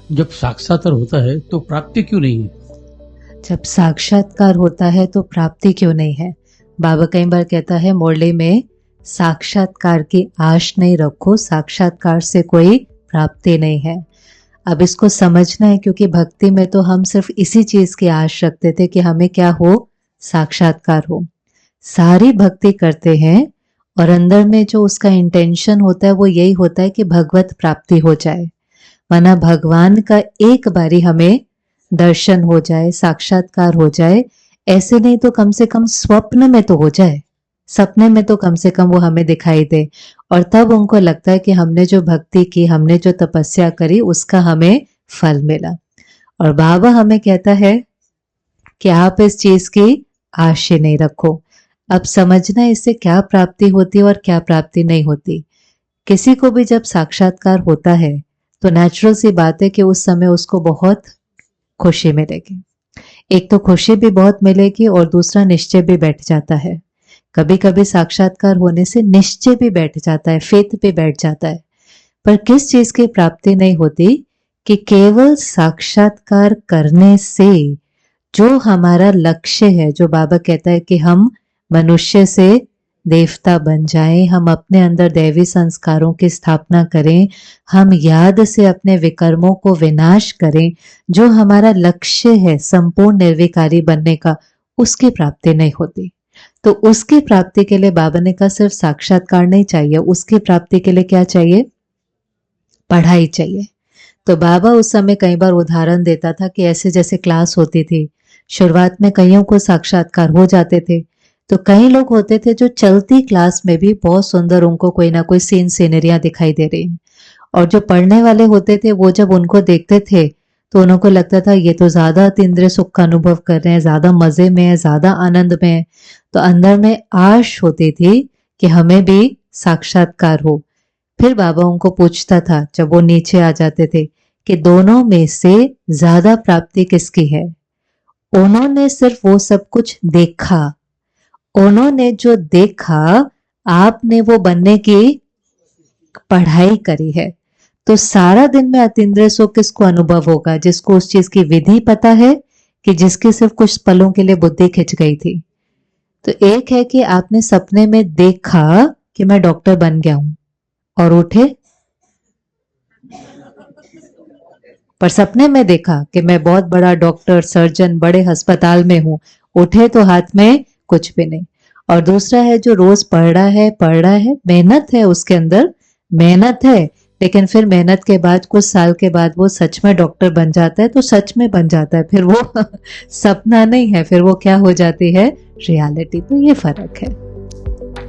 जब साक्षात्कार होता है तो प्राप्ति क्यों नहीं है? जब साक्षात्कार होता है तो प्राप्ति क्यों नहीं है? बाबा कई बार कहता है मुरली में, साक्षात्कार की आश नहीं रखो, साक्षात्कार से कोई प्राप्ति नहीं है। अब इसको समझना है, क्योंकि भक्ति में तो हम सिर्फ इसी चीज की आश रखते थे कि हमें क्या हो, साक्षात्कार हो। सारी भक्ति करते हैं और अंदर में जो उसका इंटेंशन होता है वो यही होता है कि भगवत प्राप्ति हो जाए, माना भगवान का एक बारी हमें दर्शन हो जाए, साक्षात्कार हो जाए। ऐसे नहीं तो कम से कम स्वप्न में तो हो जाए, सपने में तो कम से कम वो हमें दिखाई दे, और तब उनको लगता है कि हमने जो भक्ति की, हमने जो तपस्या करी, उसका हमें फल मिला। और बाबा हमें कहता है कि आप इस चीज की आशा नहीं रखो। अब समझना इससे क्या प्राप्ति होती है और क्या प्राप्ति नहीं होती। किसी को भी जब साक्षात्कार होता है तो नेचुरल सी बात है कि उस समय उसको बहुत खुशी मिलेगी। एक तो खुशी भी बहुत मिलेगी और दूसरा निश्चय भी बैठ जाता है। कभी कभी साक्षात्कार होने से निश्चय भी बैठ जाता है, फेथ भी बैठ जाता है। पर किस चीज की प्राप्ति नहीं होती कि केवल साक्षात्कार करने से जो हमारा लक्ष्य है, जो बाबा कहता है कि हम मनुष्य से देवता बन जाएं, हम अपने अंदर दैवी संस्कारों की स्थापना करें, हम याद से अपने विकर्मों को विनाश करें, जो हमारा लक्ष्य है संपूर्ण निर्विकारी बनने का, उसकी प्राप्ति नहीं होती। तो उसकी प्राप्ति के लिए बाबा ने कहा सिर्फ साक्षात्कार नहीं चाहिए, उसकी प्राप्ति के लिए क्या चाहिए, पढ़ाई चाहिए। तो बाबा उस समय कई बार उदाहरण देता था कि ऐसे जैसे क्लास होती थी, शुरुआत में कईयों को साक्षात्कार हो जाते थे, तो कई लोग होते थे जो चलती क्लास में भी बहुत सुंदर उनको कोई ना कोई सीनरियां दिखाई दे रही हैं, और जो पढ़ने वाले होते थे वो जब उनको देखते थे तो उनको लगता था ये तो ज्यादा अतीन्द्रिय सुख का अनुभव कर रहे हैं, ज्यादा मजे में है, ज्यादा आनंद में है। तो अंदर में आश होती थी कि हमें भी साक्षात्कार हो। फिर बाबा उनको पूछता था जब वो नीचे आ जाते थे कि दोनों में से ज्यादा प्राप्ति किसकी है। उन्होंने सिर्फ वो सब कुछ देखा, उन्होंने जो देखा, आपने वो बनने की पढ़ाई करी है। तो सारा दिन में अतीन्द्रिय सुख किसको अनुभव होगा, जिसको उस चीज की विधि पता है, कि जिसकी सिर्फ कुछ पलों के लिए बुद्धि खिंच गई थी। तो एक है कि आपने सपने में देखा कि मैं डॉक्टर बन गया हूं और उठे, पर सपने में देखा कि मैं बहुत बड़ा डॉक्टर, सर्जन, बड़े अस्पताल में हूं, उठे तो हाथ में कुछ भी नहीं। और दूसरा है जो रोज पढ़ रहा है, मेहनत है उसके अंदर, मेहनत है, लेकिन फिर मेहनत के बाद कुछ साल के बाद वो सच में डॉक्टर बन जाता है, तो सच में बन जाता है, फिर वो सपना नहीं है, फिर वो क्या हो जाती है, रियलिटी। तो ये फर्क है,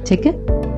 ठीक है।